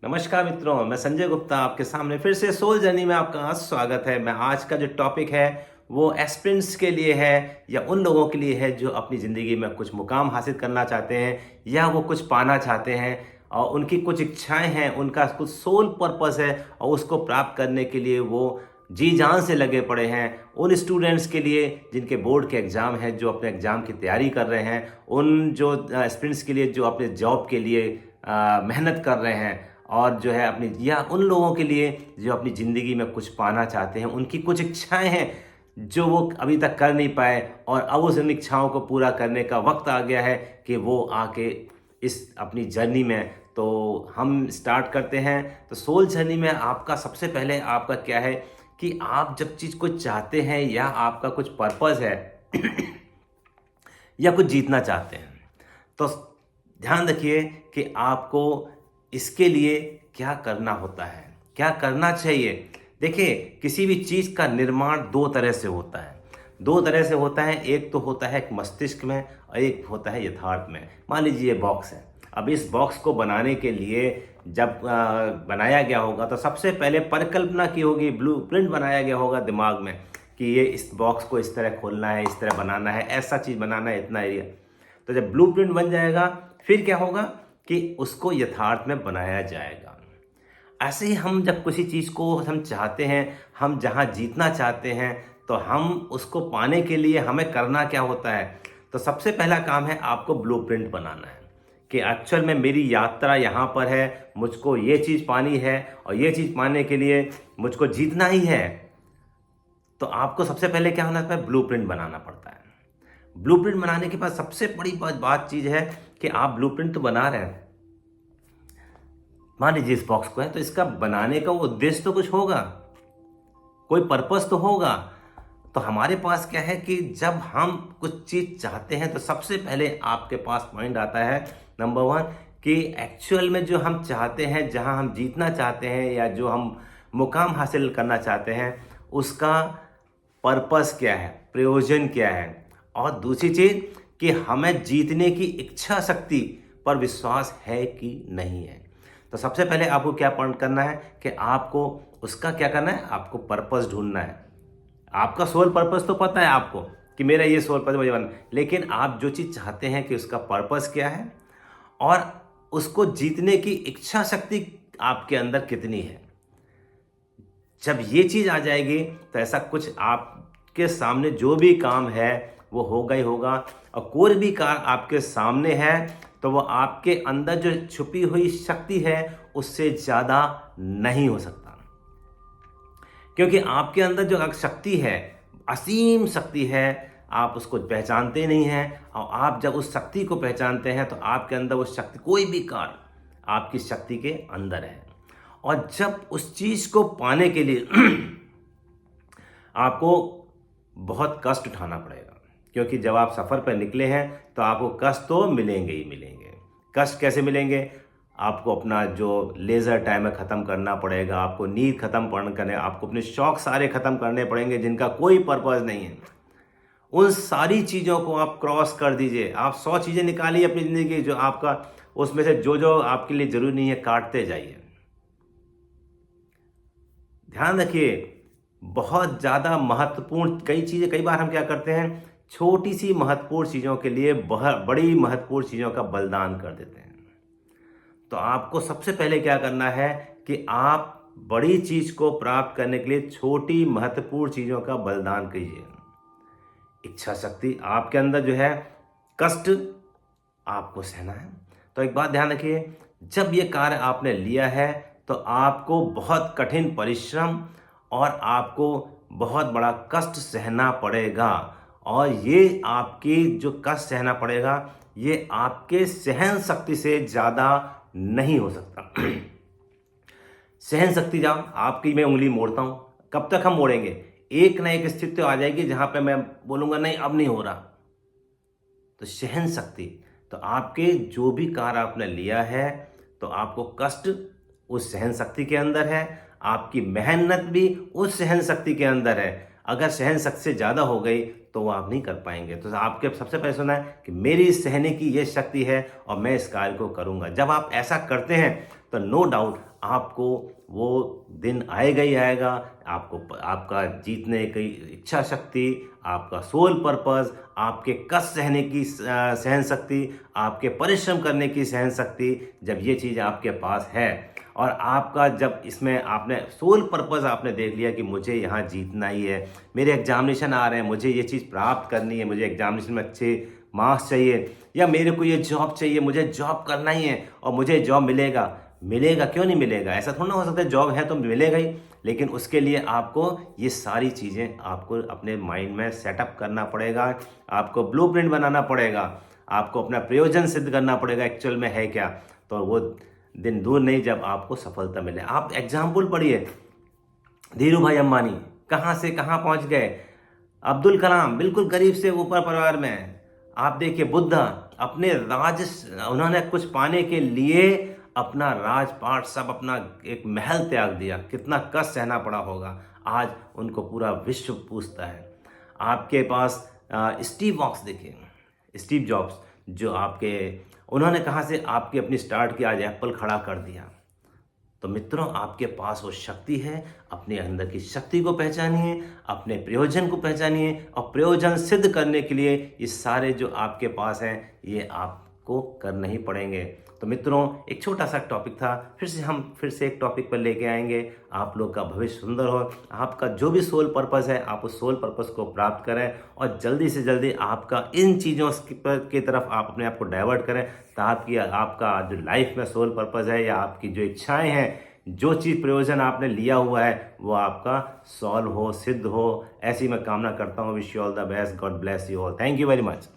नमस्कार मित्रों, मैं संजय गुप्ता आपके सामने फिर से सोल जर्नी में आपका स्वागत है। मैं आज का जो टॉपिक है वो एस्पिरेंट्स के लिए है या उन लोगों के लिए है जो अपनी ज़िंदगी में कुछ मुकाम हासिल करना चाहते हैं या वो कुछ पाना चाहते हैं और उनकी कुछ इच्छाएं हैं, उनका कुछ सोल पर्पस है और उसको प्राप्त करने के लिए वो जी जान से लगे पड़े हैं। उन स्टूडेंट्स के लिए जिनके बोर्ड के एग्ज़ाम हैं, जो अपने एग्ज़ाम की तैयारी कर रहे हैं, उन जो एस्पिरेंट्स के लिए जो अपने जॉब के लिए मेहनत कर रहे हैं और जो है अपनी या उन लोगों के लिए जो अपनी ज़िंदगी में कुछ पाना चाहते हैं, उनकी कुछ इच्छाएं हैं जो वो अभी तक कर नहीं पाए और अब उस उन इच्छाओं को पूरा करने का वक्त आ गया है कि वो आके इस अपनी जर्नी में। तो हम स्टार्ट करते हैं। तो सोल जर्नी में आपका सबसे पहले आपका क्या है कि आप जब चीज़ को चाहते हैं या आपका कुछ पर्पस है या कुछ जीतना चाहते हैं, तो ध्यान रखिए कि आपको इसके लिए क्या करना होता है, क्या करना चाहिए। देखिए, किसी भी चीज़ का निर्माण दो तरह से होता है। दो तरह से होता है, एक तो होता है एक मस्तिष्क में और एक होता है यथार्थ में। मान लीजिए ये बॉक्स है। अब इस बॉक्स को बनाने के लिए जब बनाया गया होगा तो सबसे पहले परिकल्पना की होगी, ब्लूप्रिंट बनाया गया होगा दिमाग में कि ये इस बॉक्स को इस तरह खोलना है, इस तरह बनाना है, ऐसा चीज़ बनाना है, इतना एरिया। तो जब ब्लूप्रिंट बन जाएगा फिर क्या होगा कि उसको यथार्थ में बनाया जाएगा। ऐसे ही हम जब किसी चीज़ को हम चाहते हैं, हम जहाँ जीतना चाहते हैं, तो हम उसको पाने के लिए हमें करना क्या होता है। तो सबसे पहला काम है आपको ब्लूप्रिंट बनाना है कि एक्चुअल में मेरी यात्रा यहाँ पर है, मुझको ये चीज़ पानी है और ये चीज़ पाने के लिए मुझको जीतना ही है। तो आपको सबसे पहले क्या होना है, ब्लूप्रिंट बनाना पड़ता है। ब्लूप्रिंट बनाने के बाद सबसे बड़ी बात चीज़ है कि आप ब्लूप्रिंट तो बना रहे हैं। मान लीजिए इस बॉक्स को है, तो इसका बनाने का उद्देश्य तो कुछ होगा, कोई पर्पस तो होगा। तो हमारे पास क्या है कि जब हम कुछ चीज़ चाहते हैं तो सबसे पहले आपके पास पॉइंट आता है नंबर वन कि एक्चुअल में जो हम चाहते हैं, जहां हम जीतना चाहते हैं या जो हम मुकाम हासिल करना चाहते हैं, उसका पर्पस क्या है, प्रयोजन क्या है। और दूसरी चीज़ कि हमें जीतने की इच्छा शक्ति पर विश्वास है कि नहीं है। तो सबसे पहले आपको क्या पॉइंट करना है कि आपको उसका क्या करना है, आपको पर्पस ढूंढना है। आपका सोल पर्पस तो पता है आपको कि मेरा ये सोल पर्पस मुझे बनना, लेकिन आप जो चीज़ चाहते हैं कि उसका पर्पस क्या है और उसको जीतने की इच्छा शक्ति आपके अंदर कितनी है। जब ये चीज़ आ जाएगी तो ऐसा कुछ आपके सामने जो भी काम है वो होगा ही होगा। और कोई भी कार्य आपके सामने है तो वो आपके अंदर जो छुपी हुई शक्ति है उससे ज़्यादा नहीं हो सकता, क्योंकि आपके अंदर जो शक्ति है, असीम शक्ति है, आप उसको पहचानते नहीं हैं। और आप जब उस शक्ति को पहचानते हैं तो आपके अंदर वो शक्ति, कोई भी कार्य आपकी शक्ति के अंदर है। और जब उस चीज़ को पाने के लिए आपको बहुत कष्ट उठाना पड़ेगा, क्योंकि जब आप सफ़र पर निकले हैं तो आपको कष्ट तो मिलेंगे ही मिलेंगे। कष्ट कैसे मिलेंगे, आपको अपना जो लेज़र टाइम है ख़त्म करना पड़ेगा, आपको नींद ख़त्म करने, आपको अपने शौक़ सारे ख़त्म करने पड़ेंगे जिनका कोई पर्पज़ नहीं है। उन सारी चीज़ों को आप क्रॉस कर दीजिए। आप 100 चीज़ें निकालिए अपनी ज़िंदगी की, जो आपका उसमें से जो आपके लिए ज़रूरी नहीं है काटते जाइए। ध्यान रखिए, बहुत ज़्यादा महत्वपूर्ण कई बार हम क्या करते हैं, छोटी सी महत्वपूर्ण चीज़ों के लिए बहुत बड़ी महत्वपूर्ण चीज़ों का बलिदान कर देते हैं। तो आपको सबसे पहले क्या करना है कि आप बड़ी चीज़ को प्राप्त करने के लिए छोटी महत्वपूर्ण चीज़ों का बलिदान कीजिए। इच्छा शक्ति आपके अंदर जो है, कष्ट आपको सहना है। तो एक बात ध्यान रखिए, जब ये कार्य आपने लिया है तो आपको बहुत कठिन परिश्रम और आपको बहुत बड़ा कष्ट सहना पड़ेगा। और ये आपकी जो कष्ट सहना पड़ेगा, ये आपके सहन शक्ति से ज़्यादा नहीं हो सकता। सहन शक्ति जाओ आपकी, मैं उंगली मोड़ता हूँ, कब तक हम मोड़ेंगे, एक ना एक स्थिति तो आ जाएगी जहाँ पे मैं बोलूँगा नहीं अब नहीं हो रहा। तो सहन शक्ति, तो आपके जो भी कार्य आपने लिया है तो आपको कष्ट उस सहन शक्ति के अंदर है, आपकी मेहनत भी उस सहन शक्ति के अंदर है। अगर सहन शक्ति से ज़्यादा हो गई तो वो आप नहीं कर पाएंगे। तो आपके सबसे पहले सुना है कि मेरी सहने की ये शक्ति है और मैं इस कार्य को करूँगा। जब आप ऐसा करते हैं तो नो डाउट आपको वो दिन आएगा ही आएगा। आपको आपका जीतने की इच्छा शक्ति, आपका सोल पर्पस, आपके कष्ट सहने की सहन शक्ति, आपके परिश्रम करने की सहन शक्ति, जब ये चीज़ आपके पास है और आपका जब इसमें आपने सोल पर्पस आपने देख लिया कि मुझे यहाँ जीतना ही है, मेरे एग्जामिनेशन आ रहे हैं, मुझे ये चीज़ प्राप्त करनी है, मुझे एग्जामिनेशन में अच्छे मार्क्स चाहिए, या मेरे को ये जॉब चाहिए, मुझे जॉब करना ही है और मुझे जॉब मिलेगा। मिलेगा, क्यों नहीं मिलेगा? ऐसा थोड़ा ना हो सकता है जॉब है तो मिलेगा ही, लेकिन उसके लिए आपको ये सारी चीज़ें आपको अपने माइंड में सेटअप करना पड़ेगा, आपको ब्लूप्रिंट बनाना पड़ेगा, आपको अपना प्रयोजन सिद्ध करना पड़ेगा एक्चुअल में है क्या। तो वो दिन दूर नहीं जब आपको सफलता मिले। आप एग्जाम्पल पढ़िए, धीरू भाई अंबानी कहाँ से कहाँ पहुँच गए, अब्दुल कलाम बिल्कुल गरीब से ऊपर परिवार में है। आप देखिए बुद्धा अपने उन्होंने कुछ पाने के लिए अपना राजपाट सब अपना एक महल त्याग दिया, कितना कष्ट सहना पड़ा होगा, आज उनको पूरा विश्व पूछता है। आपके पास स्टीव जॉब्स देखिए, स्टीव जॉब्स जो आपके उन्होंने कहाँ से आपकी अपनी स्टार्ट की, आज एप्पल खड़ा कर दिया। तो मित्रों आपके पास वो शक्ति है, अपने अंदर की शक्ति को पहचानिए, अपने प्रयोजन को पहचानिए और प्रयोजन सिद्ध करने के लिए ये सारे जो आपके पास हैं ये आपको करने ही पड़ेंगे। तो मित्रों एक छोटा सा टॉपिक था, हम फिर से एक टॉपिक पर लेके आएंगे। आप लोग का भविष्य सुंदर हो, आपका जो भी सोल पर्पस है आप उस सोल पर्पस को प्राप्त करें और जल्दी से जल्दी आपका इन चीज़ों की तरफ आप अपने आप को डाइवर्ट करें, ताकि आपका जो लाइफ में सोल पर्पस है या आपकी जो इच्छाएं हैं, जो चीज़ प्रयोजन आपने लिया हुआ है वो आपका सॉल्व हो, सिद्ध हो। ऐसी मैं कामना करता हूँ। Wish you all the best, God bless you all, thank you very much.